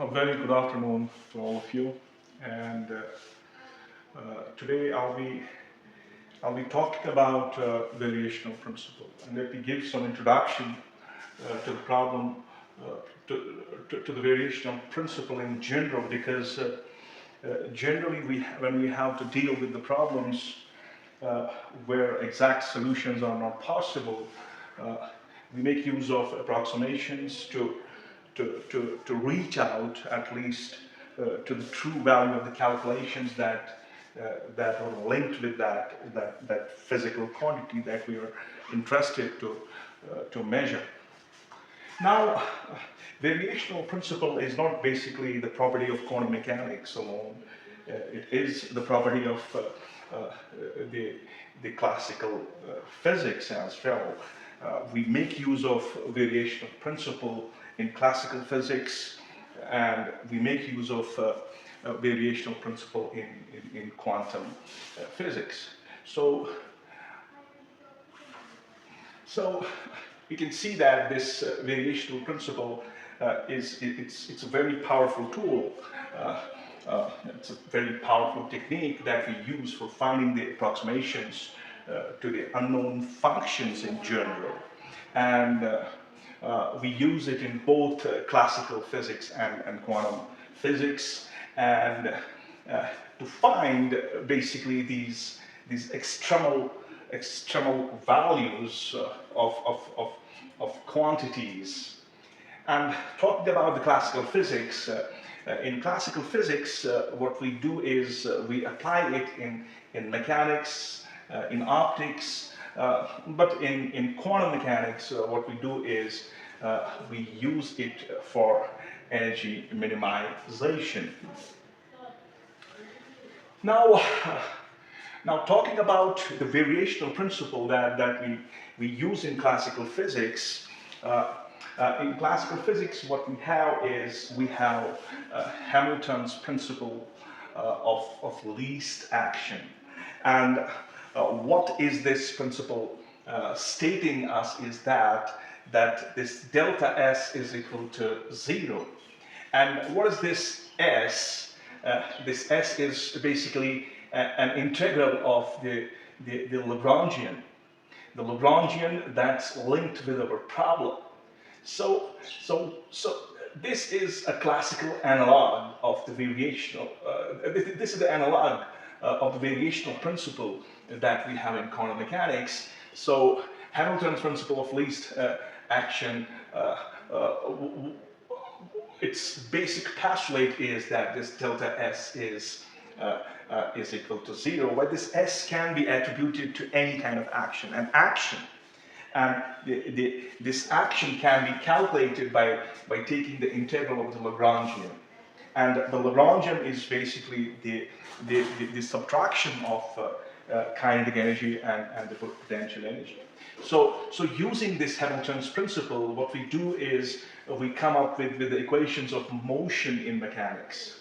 A very good afternoon to all of you, and today I'll be talking about variational principle, and let me give some introduction to the problem, uh, to the variational principle in general, because generally when we have to deal with the problems where exact solutions are not possible, uh, we make use of approximations to reach out at least to the true value of the calculations that are linked with that physical quantity that we are interested to measure. Now, variational principle is not basically the property of quantum mechanics alone. It is the property of the, the classical physics as well. We make use of variational principle in classical physics, and we make use of variational principle in quantum physics. So we can see that this variational principle it's a very powerful tool. It's a very powerful technique that we use for finding the approximations to the unknown functions in general. And we use it in both classical physics and quantum physics, and to find basically these extremal values of quantities. And talking about the classical physics, in classical physics, what we do is we apply it in mechanics, in optics, but in quantum mechanics, what we do is we use it for energy minimization. Now, talking about the variational principle that we use in classical physics, in classical physics what we have is we have Hamilton's principle of least action. And what is this principle stating us is that this delta S is equal to 0. And what is this S? This S is basically an integral of the Lagrangian. The Lagrangian that's linked with our problem. So this is a classical analog of the variational. This is the analog of the variational principle that we have in quantum mechanics. So Hamilton's principle of least action, its basic postulate is that this delta S is equal to 0, where this S can be attributed to any kind of action, an action. And this action can be calculated by taking the integral of the Lagrangian. And the Lagrangian is basically the subtraction of kinetic energy and the potential energy. So using this Hamilton's principle, what we do is we come up with the equations of motion in mechanics.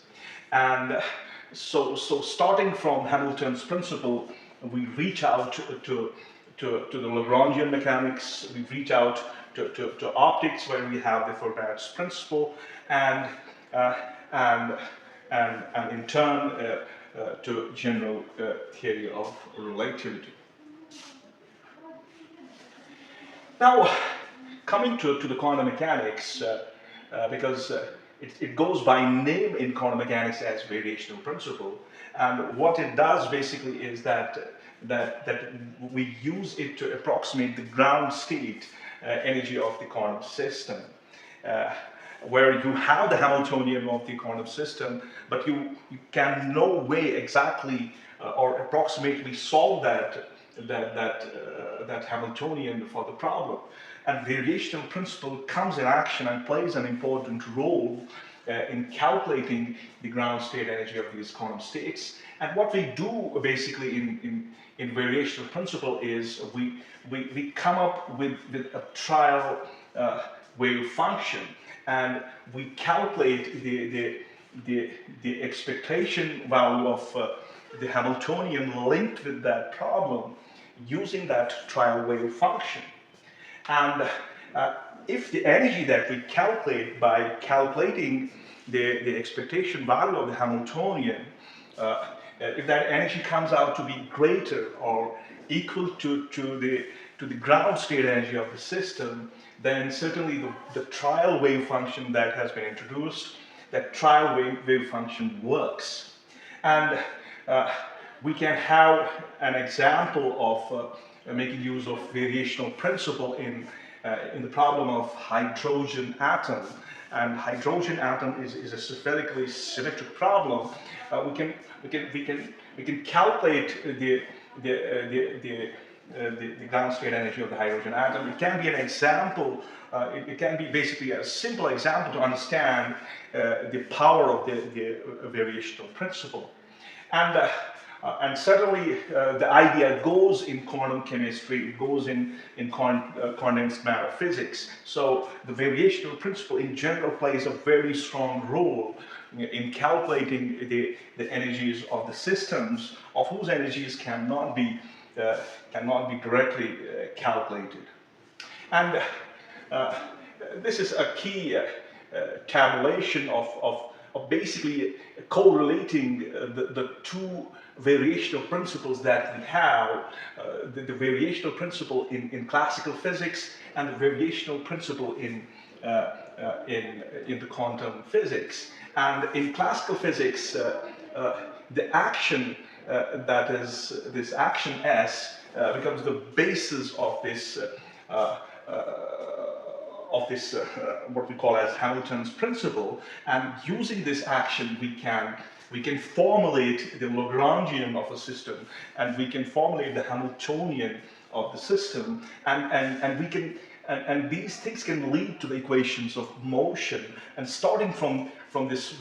And so starting from Hamilton's principle, we reach out to the Lagrangian mechanics, we reach out to optics, where we have the Fermat's principle, and in turn to general theory of relativity. Now, coming to the quantum mechanics, because it goes by name in quantum mechanics as variational principle, and what it does basically is that we use it to approximate the ground state energy of the quantum system, where you have the Hamiltonian of the quantum system, but you can no way exactly or approximately solve that Hamiltonian for the problem. And variational principle comes in action and plays an important role in calculating the ground state energy of these quantum states. And what we do basically in variational principle is we come up with a trial wave function, and we calculate the expectation value of the Hamiltonian linked with that problem using that trial wave function. And if the energy that we calculate by calculating the expectation value of the Hamiltonian, if that energy comes out to be greater or equal to the ground state energy of the system, then certainly the trial wave function that has been introduced, that trial wave function works. And we can have an example of making use of variational principle in the problem of hydrogen atom. And hydrogen atom is a spherically symmetric problem. We can calculate the ground state energy of the hydrogen atom. It can be an example. It can be basically a simple example to understand the power of the variational principle. And certainly the idea goes in quantum chemistry, it goes in condensed matter physics. So the variational principle in general plays a very strong role in calculating the energies of the systems, of whose energies cannot be directly calculated. And this is a key tabulation of basically correlating the two variational principles that we have, the variational principle in classical physics and the variational principle in the quantum physics. And in classical physics, the action that is this action S becomes the basis of this what we call as Hamilton's principle, and using this action we can formulate the Lagrangian of a system, and we can formulate the Hamiltonian of the system, and these things can lead to the equations of motion, and starting from this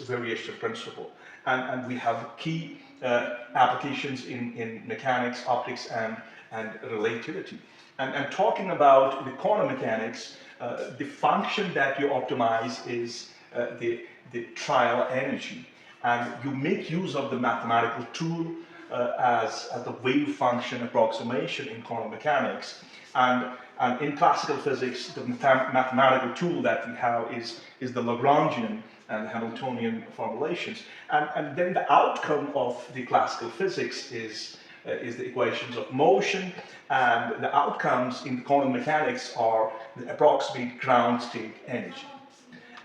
variation principle, and we have key applications in mechanics, optics, and relativity. And talking about the quantum mechanics, the function that you optimize is the trial energy. And you make use of the mathematical tool as the wave function approximation in quantum mechanics. And in classical physics, the mathematical tool that we have is the Lagrangian and Hamiltonian formulations. And then the outcome of the classical physics is the equations of motion, and the outcomes in quantum mechanics are the approximate ground state energy.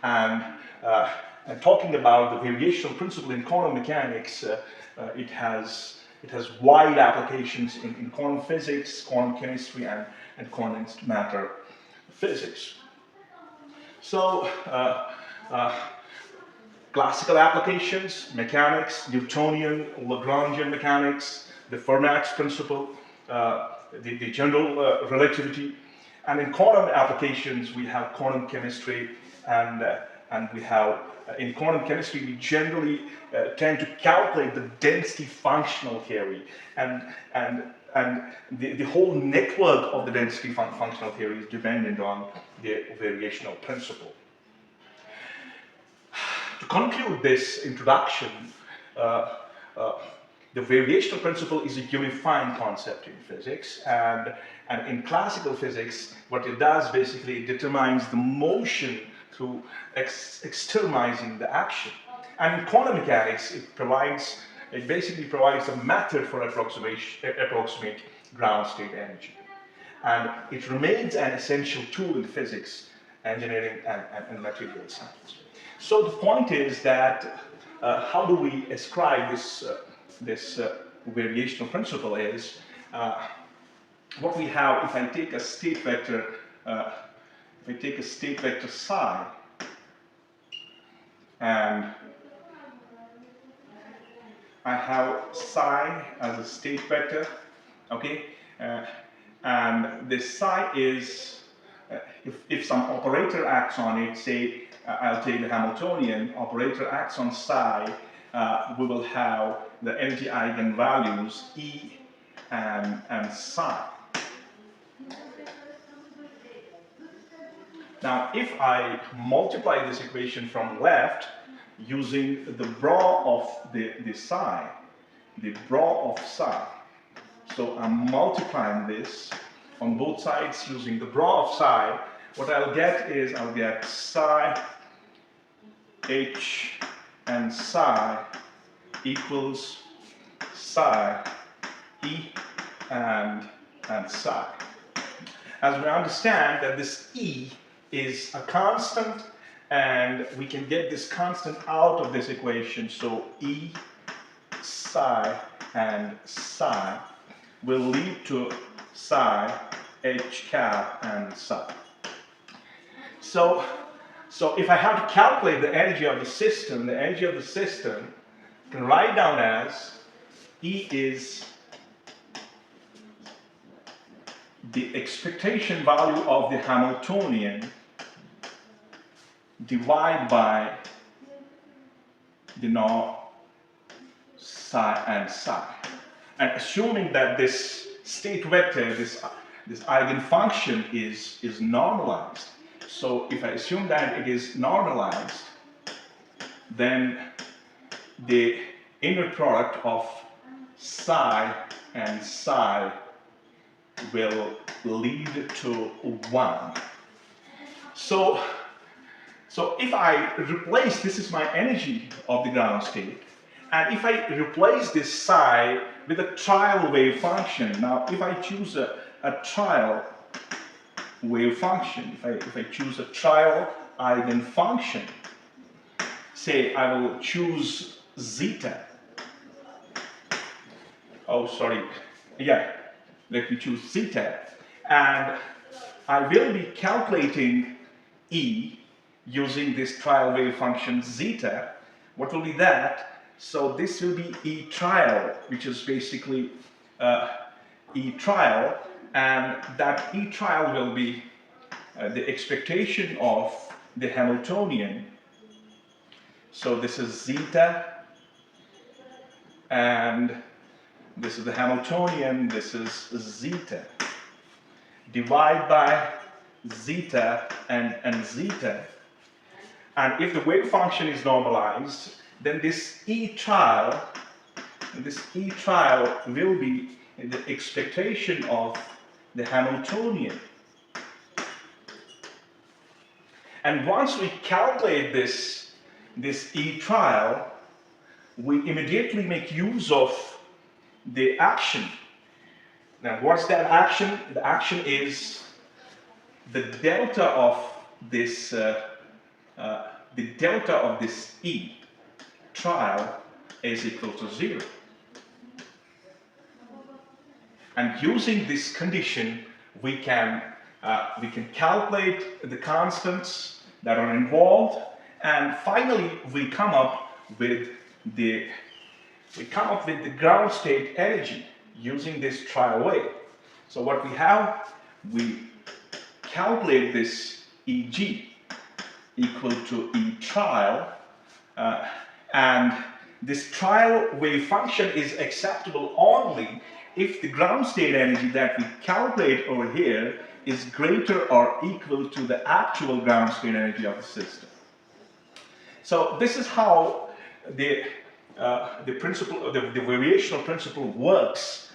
And talking about the variational principle in quantum mechanics, it has wide applications in quantum physics, quantum chemistry, and condensed matter physics. So classical applications, mechanics, Newtonian, Lagrangian mechanics, the Fermat's principle, the general relativity. And in quantum applications, we have quantum chemistry, and we have, in quantum chemistry, we generally tend to calculate the density functional theory, and the whole network of the density functional theory is dependent on the variational principle. To conclude this introduction, the variational principle is a unifying concept in physics, and in classical physics, what it does basically, it determines the motion through externalizing the action. And in quantum mechanics, it basically provides a method for approximate ground state energy. And it remains an essential tool in physics, engineering, and material science. So the point is that how do we ascribe this variational principle is what we have. If I take a state vector, psi, and I have psi as a state vector, okay, and this psi is if some operator acts on it, say I'll take the Hamiltonian, operator acts on psi, we will have the energy eigenvalues E and psi. Now, if I multiply this equation from left using the bra of the psi, so I'm multiplying this on both sides using the bra of psi, what I'll get is I'll get psi h and psi equals psi e and psi. As we understand that this e is a constant, and we can get this constant out of this equation, so e psi and psi will lead to psi h cap and psi. So if I have to calculate the energy of the system can write down as E is the expectation value of the Hamiltonian divided by the norm psi and psi. And assuming that this state vector, this eigenfunction is normalized. So if I assume that it is normalized, then the inner product of psi and psi will lead to 1. So if I replace, this is my energy of the ground state, and if I replace this psi with a trial wave function, now if I choose a trial wave function, if I choose a trial eigenfunction, say I will choose zeta. Oh, sorry. Yeah, let me choose zeta. And I will be calculating E using this trial wave function zeta. What will be that? So this will be E trial, which is basically E trial. And that E trial will be the expectation of the Hamiltonian. So this is zeta, and this is the Hamiltonian, this is zeta. Divide by zeta and zeta. And if the wave function is normalized, then this E trial will be the expectation of the Hamiltonian. And once we calculate this E trial, we immediately make use of the action. Now, what's that action? The action is the delta of this E trial is equal to 0. And using this condition, we can calculate the constants that are involved, and finally we come up with the ground state energy using this trial wave. So what we have, we calculate this Eg equal to E trial, and this trial wave function is acceptable only if the ground state energy that we calculate over here is greater or equal to the actual ground state energy of the system. So this is how the principle, the variational principle works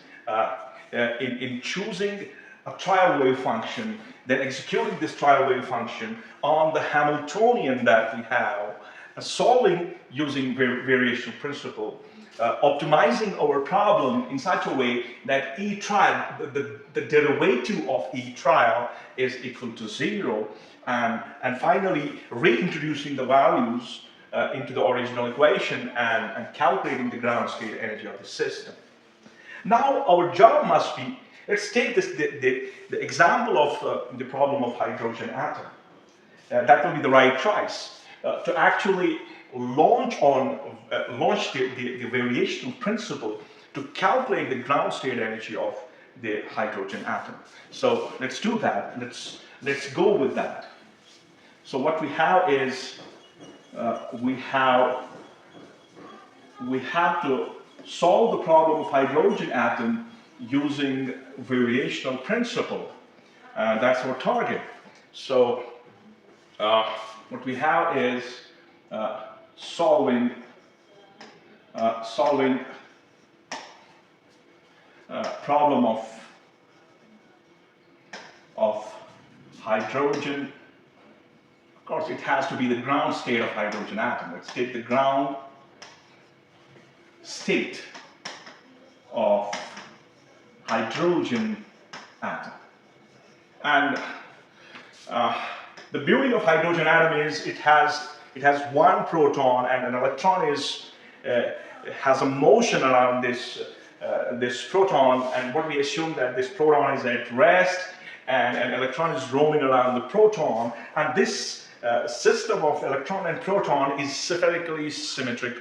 in choosing a trial wave function, then executing this trial wave function on the Hamiltonian that we have, solving using variational principle, optimizing our problem in such a way that E trial, the derivative of E trial is equal to 0, and finally reintroducing the values into the original equation and calculating the ground state energy of the system. Now our job must be, let's take the example of the problem of hydrogen atom. That will be the right choice to actually launch the variational principle to calculate the ground state energy of the hydrogen atom. So let's do that. Let's go with that. So what we have is we have to solve the problem of hydrogen atom using variational principle. That's our target. So what we have is solving problem of of hydrogen. Of course, it has to be the ground state of hydrogen atom. Let's take the ground state of hydrogen atom. And the beauty of hydrogen atom is it has one proton, and an electron has a motion around this proton. And what we assume that this proton is at rest, and an electron is roaming around the proton. And this system of electron and proton is spherically symmetric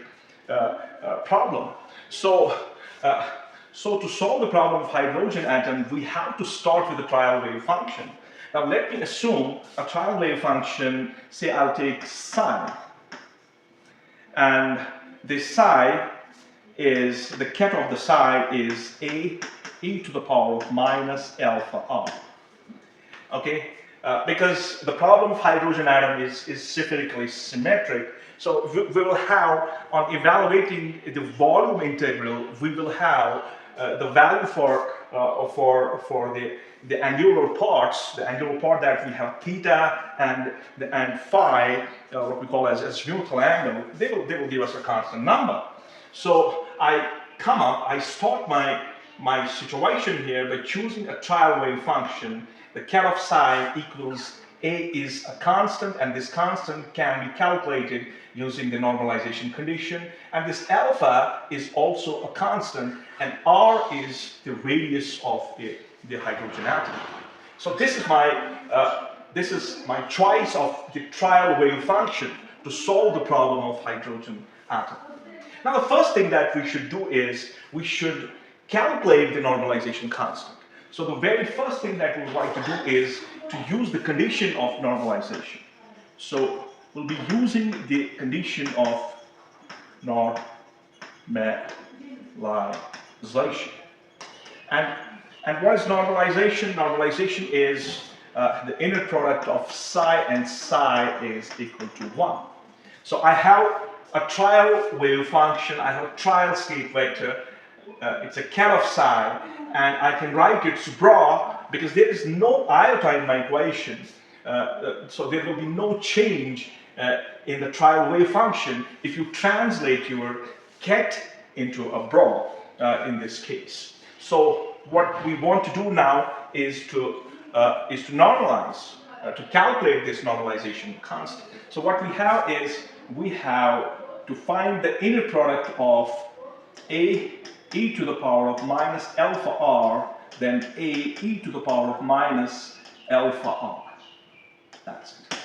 problem. So to solve the problem of hydrogen atom, we have to start with the trial wave function. Now let me assume a trial wave function, say I'll take psi. And this psi is, the ket of the psi is a e to the power of minus alpha r. Okay? Because the problem of hydrogen atom is spherically symmetric, so we will have, on evaluating the volume integral, we will have the value for the angular parts, the angular part that we have theta and phi, what we call as azimuthal angle, they will give us a constant number. So I start my situation here by choosing a trial wave function. The ket of psi equals a is a constant, and this constant can be calculated using the normalization condition. And this alpha is also a constant, and r is the radius of the hydrogen atom. So this is my choice of the trial wave function to solve the problem of hydrogen atom. Now the first thing that we should do is we should calculate the normalization constant. So the very first thing that we would like to do is to use the condition of normalization. So we'll be using the condition of normalization. And what is normalization? Normalization is the inner product of psi and psi is equal to 1. So I have a trial wave function, I have a trial state vector, it's a ket of psi, and I can write its bra because there is no iota in my equation, so there will be no change in the trial wave function if you translate your ket into a bra in this case. So what we want to do now is to normalize, to calculate this normalization constant. So what we have is, we have to find the inner product of a e to the power of minus alpha r, then a e to the power of minus alpha r. That's it.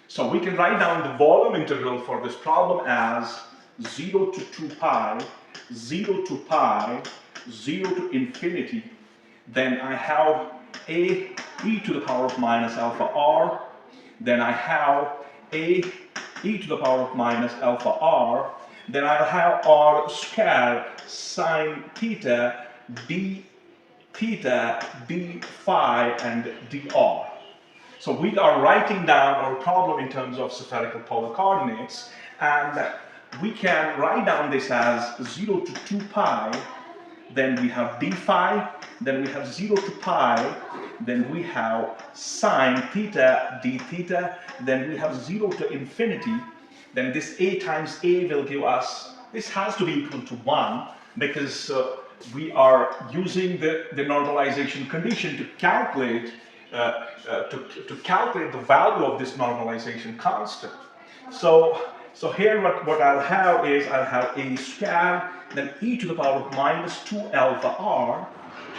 So we can write down the volume integral for this problem as 0 to 2 pi, 0 to pi, 0 to infinity. Then I have a e to the power of minus alpha r. Then I have a e to the power of minus alpha r. Then I'll have r squared sine theta, d theta, d phi, and dr. So we are writing down our problem in terms of spherical polar coordinates, and we can write down this as 0 to 2 pi, then we have d phi, then we have 0 to pi, then we have sine theta, d theta, then we have 0 to infinity. Then this a times a will give us, this has to be equal to 1 because we are using the normalization condition to calculate the value of this normalization constant. So here what I'll have is, I'll have a squared, then e to the power of minus 2 alpha r,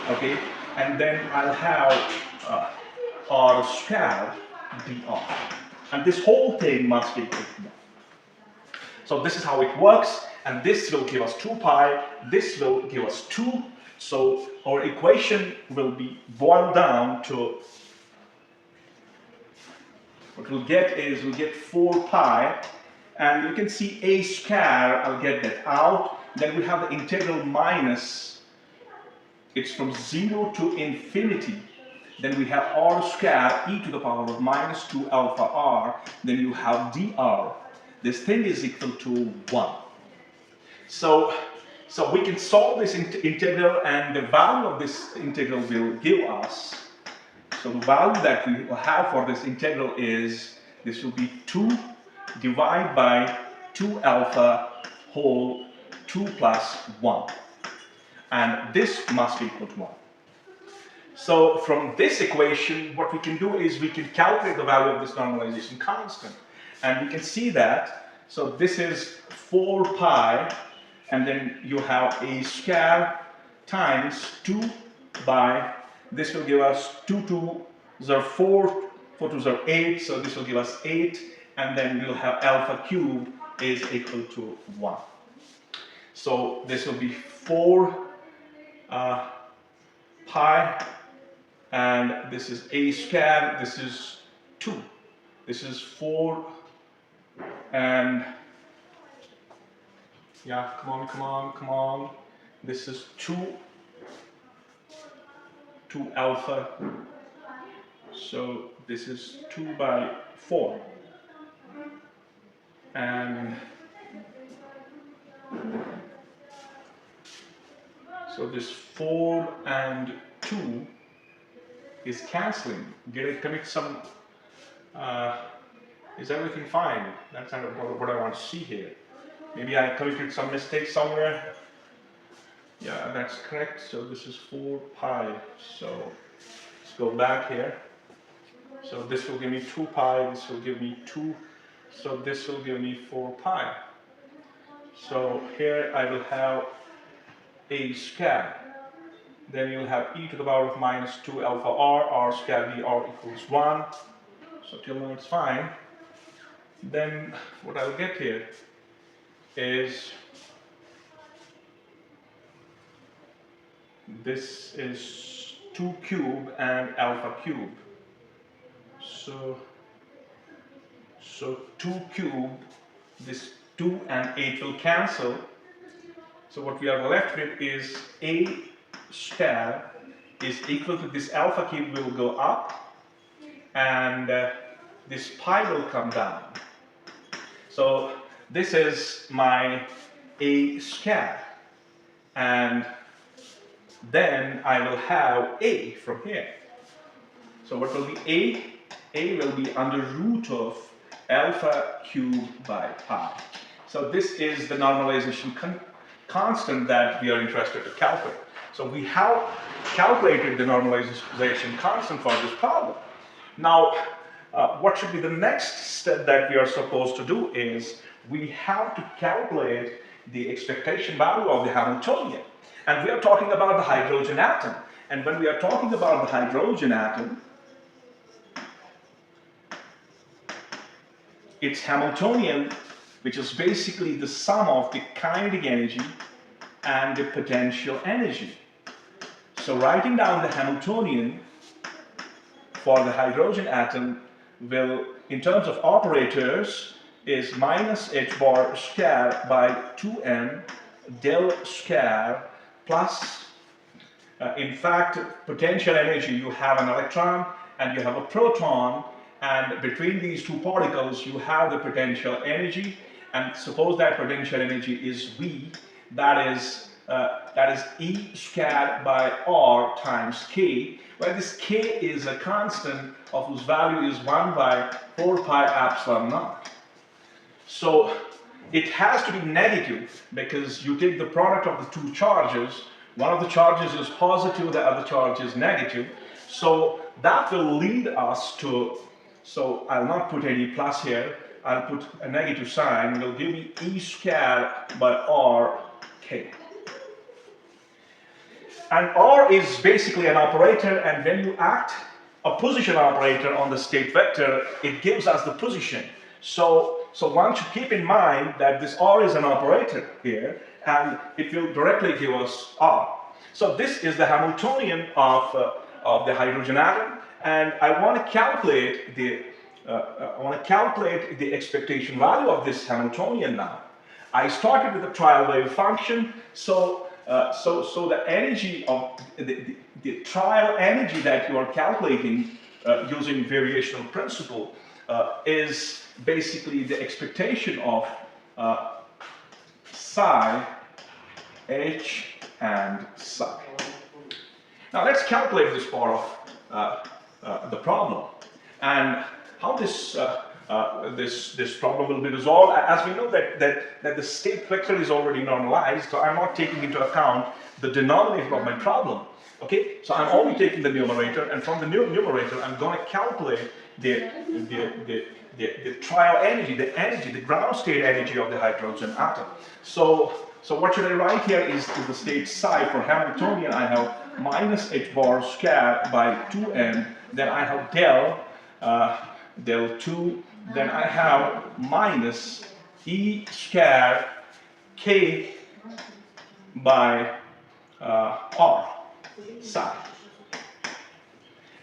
okay, and then I'll have r squared dr. And this whole thing must be equal to 1. So this is how it works, and this will give us 2 pi, this will give us 2. So our equation will be boiled down to, what we'll get is, we'll get 4 pi, and you can see a square, I'll get that out. Then we have the integral minus, it's from 0 to infinity. Then we have r squared e to the power of minus 2 alpha r, then you have dr. This thing is equal to 1. So we can solve this integral, and the value of this integral will give us, So the value that we will have for this integral is, this will be 2 divided by 2 alpha whole 2 plus 1. And this must be equal to 1. So from this equation, what we can do is we can calculate the value of this normalization constant. And we can see that, so this is 4 pi, and then you have a square times 2 by, this will give us 2 2s are 4, 4 2s are 8, so this will give us 8, and then we'll have alpha cube is equal to 1. So this will be 4 pi, and this is a square, this is 2, this is 4, and yeah, come on, this is 2 alpha, so this is 2 by 4, and so this 4 and 2 is cancelling. Did I commit some, is everything fine? That's kind of what I want to see here. Maybe I committed some mistake somewhere. Yeah, that's correct. So this is 4 pi. So let's go back here. So this will give me 2 pi, this will give me 2. So this will give me 4 pi. So here I will have a square. Then you'll have e to the power of minus 2 alpha r square v r equals 1. So till now it's fine. Then what I'll get here is, this is 2 cube and alpha cube. So 2 cube, this 2 and 8 will cancel. So what we are left with is a square is equal to this alpha cube will go up, and this pi will come down. So this is my a square, and then I will have a from here. So what will be a? A will be under root of alpha cube by pi. So this is the normalization constant that we are interested to calculate. So we have calculated the normalization constant for this problem. Now, what should be the next step that we are supposed to do is, we have to calculate the expectation value of the Hamiltonian. And we are talking about the hydrogen atom. And when we are talking about the hydrogen atom, it's Hamiltonian, which is basically the sum of the kinetic energy and the potential energy. So writing down the Hamiltonian for the hydrogen atom will, in terms of operators, is minus h bar square by 2m del square plus, in fact, potential energy, you have an electron and you have a proton, and between these two particles you have the potential energy, and suppose that potential energy is V, that is E squared by R times K, where this K is a constant of whose value is 1 by 4 pi epsilon naught. So it has to be negative, because you take the product of the two charges, one of the charges is positive, the other charge is negative, so that will lead us to, so I'll not put any plus here, I'll put a negative sign, will give me E squared by R K. And R is basically an operator, and when you act a position operator on the state vector, it gives us the position. So one should keep in mind that this R is an operator here, and it will directly give us R. So this is the Hamiltonian of the hydrogen atom, and I want to calculate the expectation value of this Hamiltonian now. I started with a trial wave function, so the energy of the trial energy that you are calculating using variational principle is basically the expectation of psi, h, and psi. Now let's calculate this part of the problem. And how this problem will be resolved, as we know that the state vector is already normalized, so I'm not taking into account the denominator of my problem. Okay, so I'm only taking the numerator, and from the numerator, I'm going to calculate the trial energy, the ground state energy of the hydrogen atom. So what should I write here is the state psi. For Hamiltonian, I have minus h bar square by 2m. Then I have del 2. Then I have minus e square k by r psi.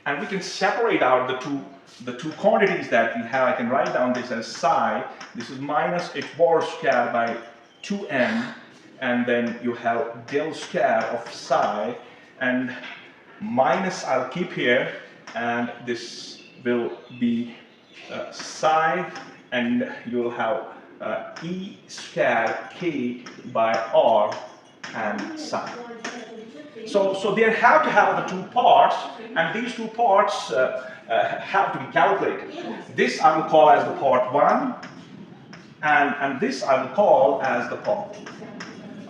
And we can separate out the two quantities that we have. I can write down this as psi. This is minus h bar square by 2m, and then you have del square of psi, and minus I'll keep here, and this will be psi, and you'll have e square k by r and psi. So they have to have the two parts, and these two parts have to be calculated. This I will call as the part 1, and this I will call as the part 2.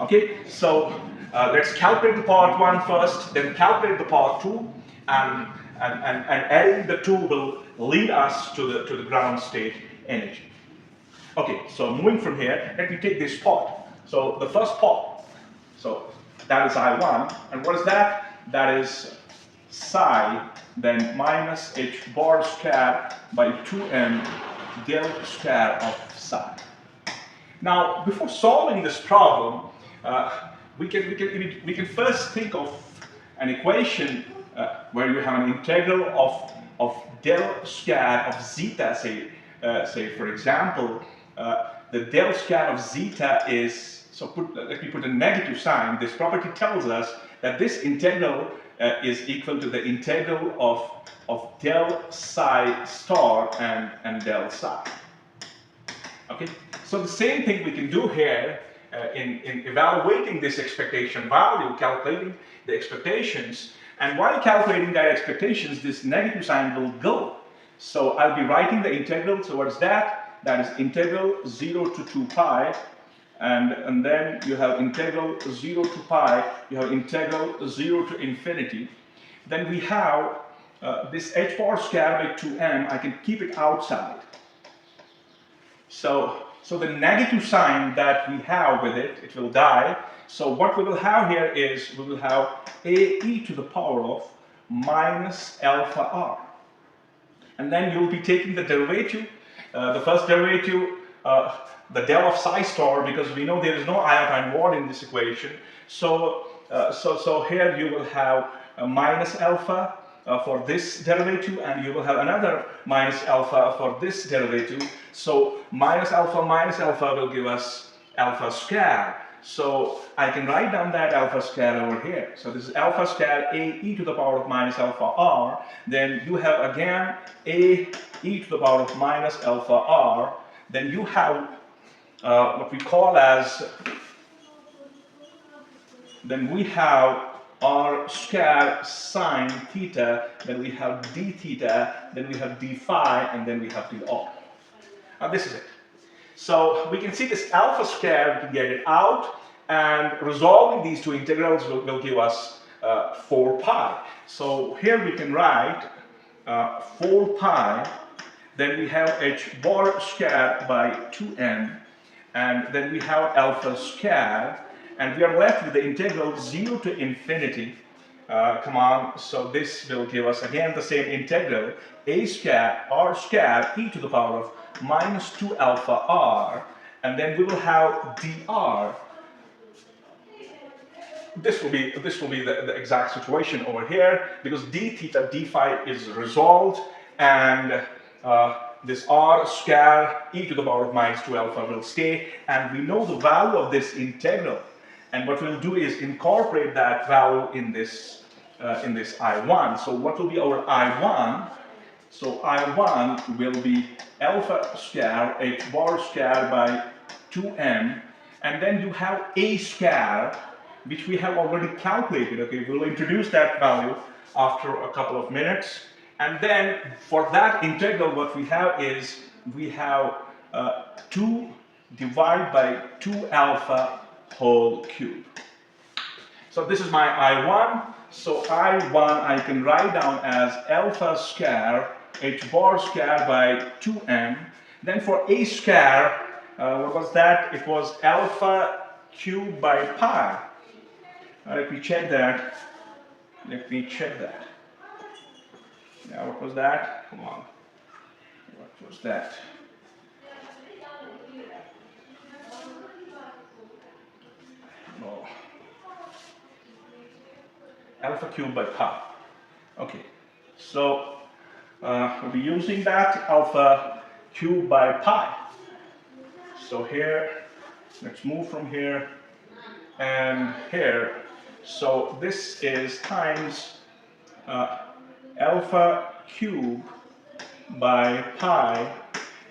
Okay, so let's calculate the part 1 first, then calculate the part 2, and adding the 2 will lead us to the ground state energy. Okay, so moving from here, let me take this part. So the first part, so that is I1, and what is that? That is psi, then minus h bar square by 2m del square of psi. Now, before solving this problem, we can first think of an equation where you have an integral of del square of zeta. Say for example, the del square of zeta is, let me put a negative sign. This property tells us that this integral is equal to the integral of del psi star and del psi. Okay, so the same thing we can do here in evaluating this expectation value, calculating the expectations, and while calculating that expectations, this negative sign will go. So I'll be writing the integral. So what is that? That is integral 0 to 2 pi, and then you have integral 0 to pi, you have integral 0 to infinity. Then we have this h bar square by 2m, I can keep it outside. So the negative sign that we have with it, it will die. So what we will have here is, we will have a e to the power of minus alpha r. And then you'll be taking the derivative, the first derivative, the del of psi star, because we know there is no iodine word in this equation. So here you will have minus alpha for this derivative, and you will have another minus alpha for this derivative. So minus alpha will give us alpha square. So I can write down that alpha square over here. So this is alpha square a e to the power of minus alpha r. Then you have again a e to the power of minus alpha r. Then you have what we call as, then we have r square sine theta, then we have d theta, then we have d phi, and then we have d r. Now this is it. So we can see this alpha square, we can get it out, and resolving these two integrals will give us 4 pi. So here we can write 4 pi, then we have h bar square by 2m, and then we have alpha square, and we are left with the integral 0 to infinity. Come on, so this will give us again the same integral, a square r square e to the power of minus 2 alpha r, and then we will have dr. This will be the exact situation over here, because d theta d phi is resolved, and this r square e to the power of minus 2 alpha will stay, and we know the value of this integral. And what we'll do is incorporate that value in this I1. So what will be our I1? So I1 will be alpha square h bar square by 2m, and then you have a square, which we have already calculated. Okay, we'll introduce that value after a couple of minutes, And then for that integral, what we have is we have 2 divided by 2 alpha whole cube. So this is my I1. So I1 I can write down as alpha square h bar square by 2m. Then for a square, what was that? It was alpha cube by pi. Let me check that. Let me check that. Yeah, what was that? Come on. What was that? No. Alpha cube by pi. Okay. So we'll be using that alpha cube by pi. So here, let's move from here and here. So this is times alpha cube by pi,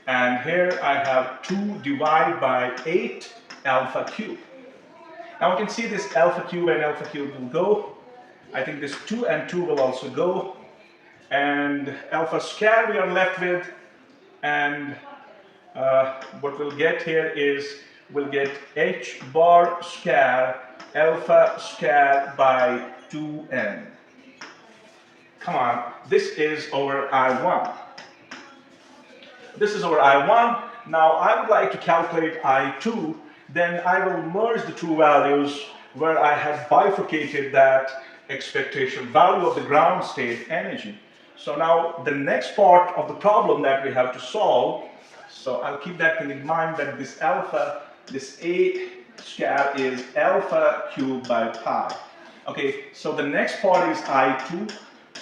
and here I have 2 divided by 8 alpha cube. Now we can see this alpha cube and alpha cube will go. I think this 2 and 2 will also go. And alpha square we are left with, and what we'll get here is we'll get h bar square alpha square by 2n. Come on, this is over I1. This is over I1. Now I would like to calculate I2. Then I will merge the two values where I have bifurcated that expectation value of the ground state energy. So now the next part of the problem that we have to solve, so I'll keep that thing in mind, that this alpha, this a square is alpha cubed by pi. Okay, so the next part is I2.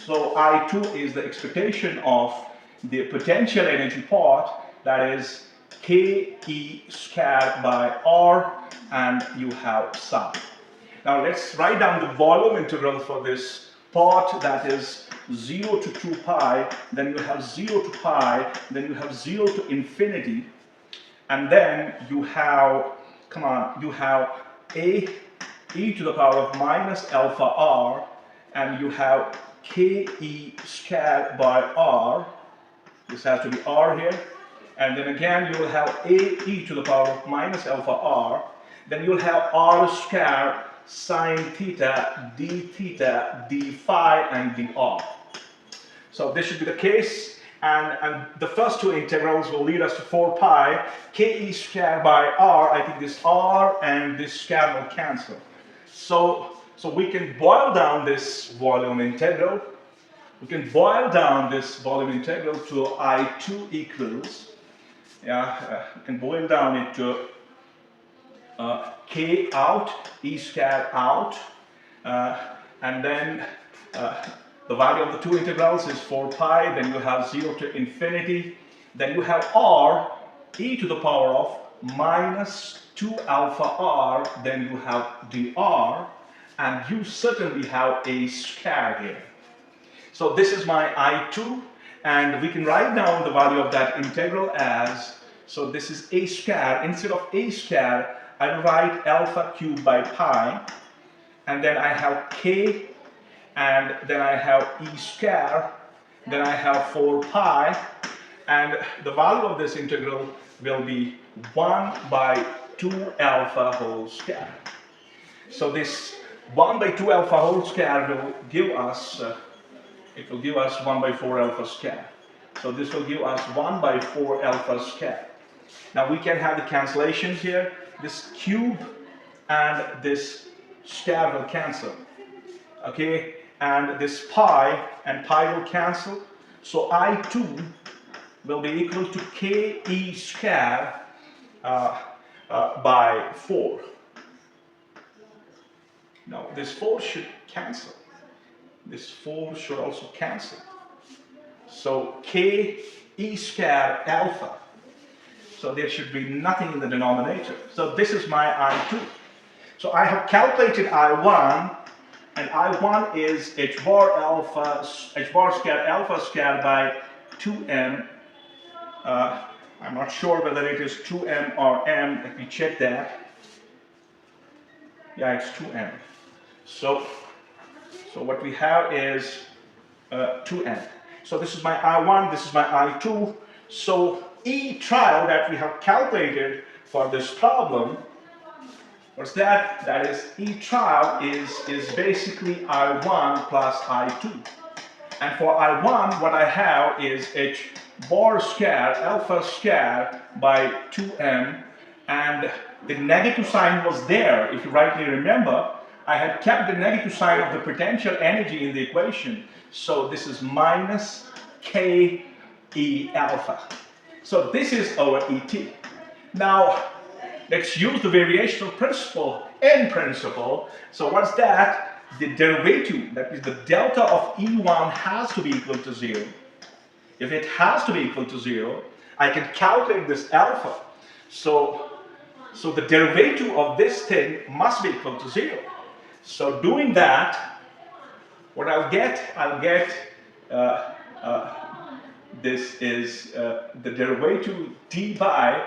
So I2 is the expectation of the potential energy part, that is Ke squared by R, and you have psi. Now let's write down the volume integral for this part, that is 0 to 2 pi, then you have 0 to pi, then you have 0 to infinity, and then you have, come on, you have a e to the power of minus alpha r, and you have Ke squared by r. This has to be r here. And then again you will have a e to the power of minus alpha r. Then you will have r squared sine theta d theta d phi and dr. So this should be the case. And the first two integrals will lead us to 4 pi. Ke squared by r, I think this r and this square will cancel. So we can boil down this volume integral. We can boil down this volume integral to I2 equals, we can boil down it to K out, E squared out, and then the value of the two integrals is 4 pi, then you have 0 to infinity, then you have r, e to the power of minus 2 alpha r, then you have dr, and you certainly have a square here. So this is my I2, and we can write down the value of that integral as, so this is a square. Instead of a square, I will write alpha cubed by pi, and then I have k, and then I have e square, then I have 4 pi, and the value of this integral will be 1 by 2 alpha whole square. So this 1 by 2 alpha whole square will give us, it will give us 1 by 4 alpha square. So this will give us 1 by 4 alpha square. Now we can have the cancellations here. This cube and this square will cancel. Okay, and this pi and pi will cancel. So I2 will be equal to Ke square by 4. Now this 4 should cancel. This 4 should also cancel. So Ke square alpha. So there should be nothing in the denominator. So this is my I2. So I have calculated I1, and I1 is h bar squared alpha squared by 2m. I'm not sure whether it is 2m or m. Let me check that. Yeah, it's 2m. So what we have is 2m. So this is my I1, this is my I2. So E trial that we have calculated for this problem, what's that? That is E trial is basically I1 plus I2. And for I1, what I have is H bar square, alpha square by 2m, and the negative sign was there. If you rightly remember, I had kept the negative sign of the potential energy in the equation. So this is minus K E alpha. So this is our ET. Now, let's use the variational principle in principle. So what's that? The derivative, that is the delta of E1 has to be equal to 0. If it has to be equal to 0, I can calculate this alpha. So the derivative of this thing must be equal to 0. So doing that, what I'll get this is the derivative d by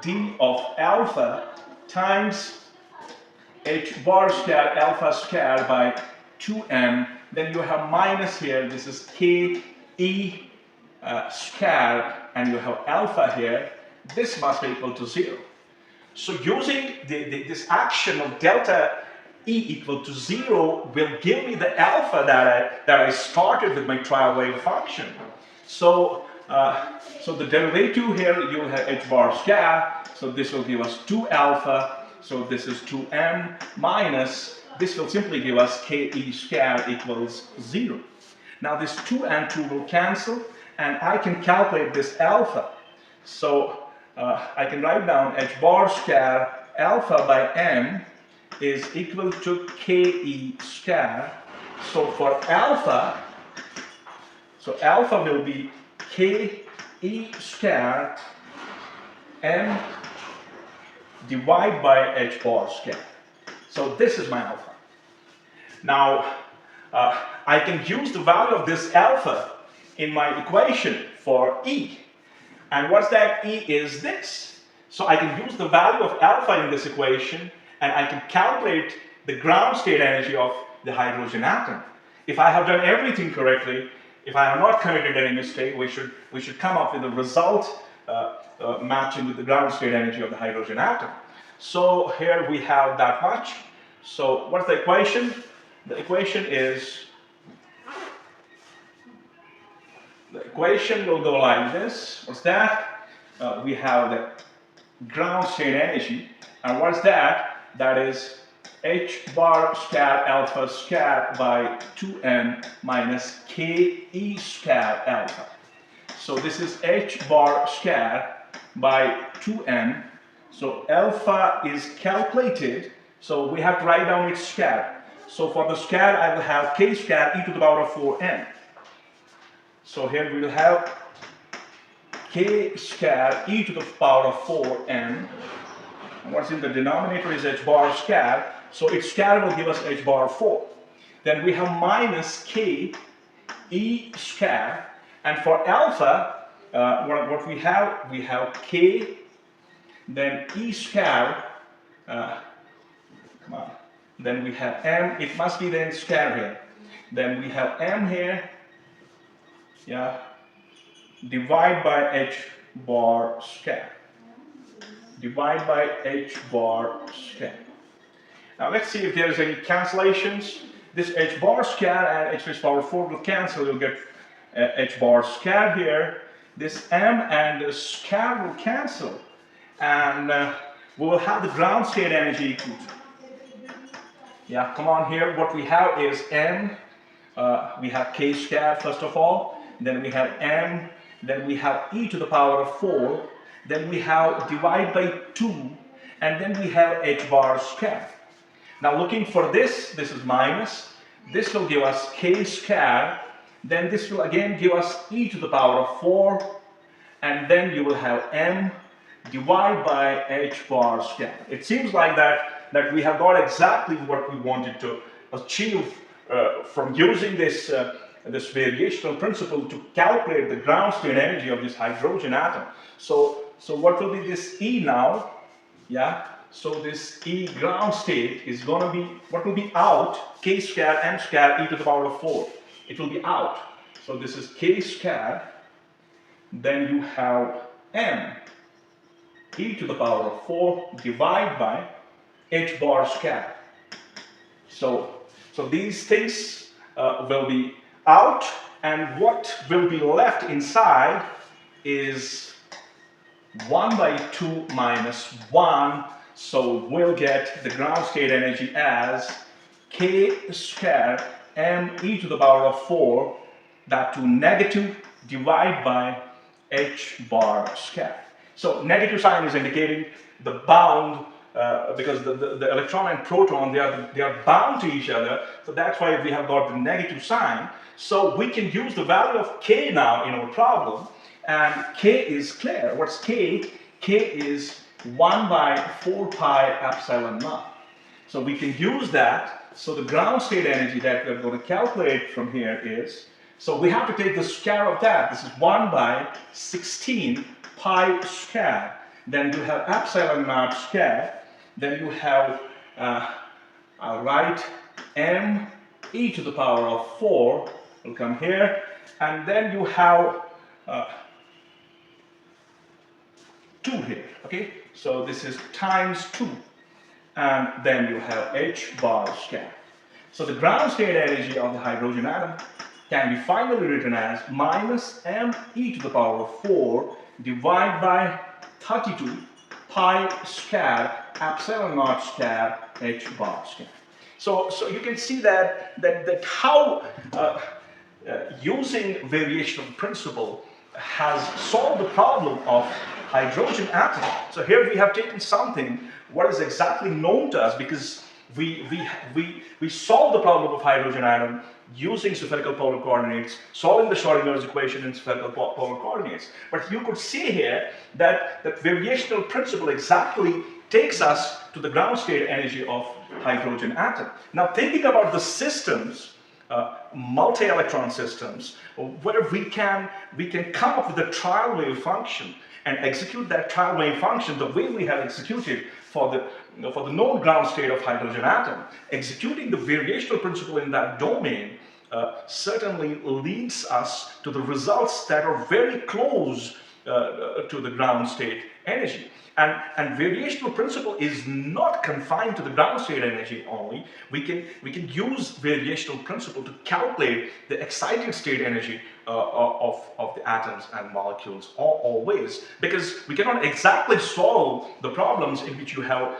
d of alpha times h bar square alpha square by 2m. Then you have minus here, this is k e square, and you have alpha here. This must be equal to 0. So using this action of delta E equal to 0 will give me the alpha that I started with my trial wave function. So the derivative here, you will have h bar square, so this will give us 2 alpha, so this is 2m minus, this will simply give us ke square equals 0. Now this 2 and 2 will cancel, and I can calculate this alpha. So I can write down h bar square alpha by m is equal to ke square. So for alpha, so alpha will be ke square m divided by h bar square. So this is my alpha. Now I can use the value of this alpha in my equation for E. And what's that E is this. So I can use the value of alpha in this equation, and I can calculate the ground state energy of the hydrogen atom. If I have done everything correctly, if I have not committed any mistake, we should come up with a result matching with the ground state energy of the hydrogen atom. So here we have that much. So what's the equation? The equation will go like this. What's that? We have the ground state energy, and what's that? That is h bar square alpha square by 2m minus ke square alpha. So this is h bar square by 2m. So alpha is calculated, so we have to write down its square. So for the square, I will have k square e to the power of 4m. So here we will have k square e to the power of 4m. And what's in the denominator is h bar square. So its square will give us h bar 4. Then we have minus k e square. And for alpha, what we have k, then e square, come on. Then we have m, it must be then square here. Then we have m here, yeah, divide by h bar square. Divide by h bar square. Now let's see if there's any cancellations. This h bar square and h raised power 4 will cancel. You'll get h bar square here. This m and the square will cancel. And we will have the ground state energy equal to. Yeah, come on here. What we have is m. We have k square first of all. Then we have m. Then we have e to the power of 4. Then we have divide by 2, and then we have h bar square. Now looking for this is minus. This will give us k square. Then this will again give us e to the power of 4, and then you will have m divided by h bar square. It seems like that we have got exactly what we wanted to achieve from using this variational principle to calculate the ground state energy of this hydrogen atom. So what will be this E now? Yeah. So this E ground state is going to be, what will be out? K square m square e to the power of 4. It will be out. So this is k squared, then you have m e to the power of 4 divided by h bar squared. So these things will be out, and what will be left inside is 1 by 2 minus 1. So we'll get the ground state energy as k squared m e to the power of 4, that to negative divided by h bar squared. So negative sign is indicating the bound, because the electron and proton, they are bound to each other. So that's why we have got the negative sign. So we can use the value of k now in our problem. And k is clear. What's k? K is 1 by 4 pi epsilon naught. So we can use that. So the ground state energy that we're going to calculate from here is, so we have to take the square of that. This is 1 by 16 pi square. Then you have epsilon naught square. Then you have, I'll write m e to the power of 4 will come here. And then you have 2 here, okay? So this is times 2, and then you have h bar squared. So the ground state energy of the hydrogen atom can be finally written as minus m e to the power of 4 divided by 32 pi squared epsilon naught squared h bar squared. So you can see that how using variational principle has solved the problem of hydrogen atom. So here we have taken something what is exactly known to us, because we solved the problem of hydrogen atom using spherical polar coordinates, solving the Schrödinger's equation in spherical polar coordinates. But you could see here that variational principle exactly takes us to the ground state energy of hydrogen atom. Now thinking about the systems, multi-electron systems, where we can come up with a trial wave function and execute that trial wave function the way we have executed for the known ground state of hydrogen atom. Executing the variational principle in that domain certainly leads us to the results that are very close to the ground state energy. And variational principle is not confined to the ground state energy only. We can use variational principle to calculate the excited state energy of the atoms and molecules always, because we cannot exactly solve the problems in which you have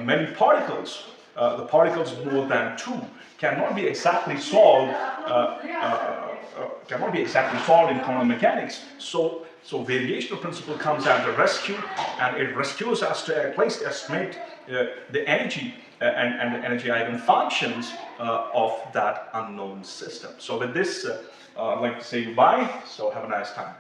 many particles. The particles more than 2 cannot be exactly solved. Cannot be exactly solved in quantum mechanics. So variational principle comes as a rescue, and it rescues us to at least estimate the energy and the energy eigenfunctions of that unknown system. So with this, I'd like to say goodbye. So have a nice time.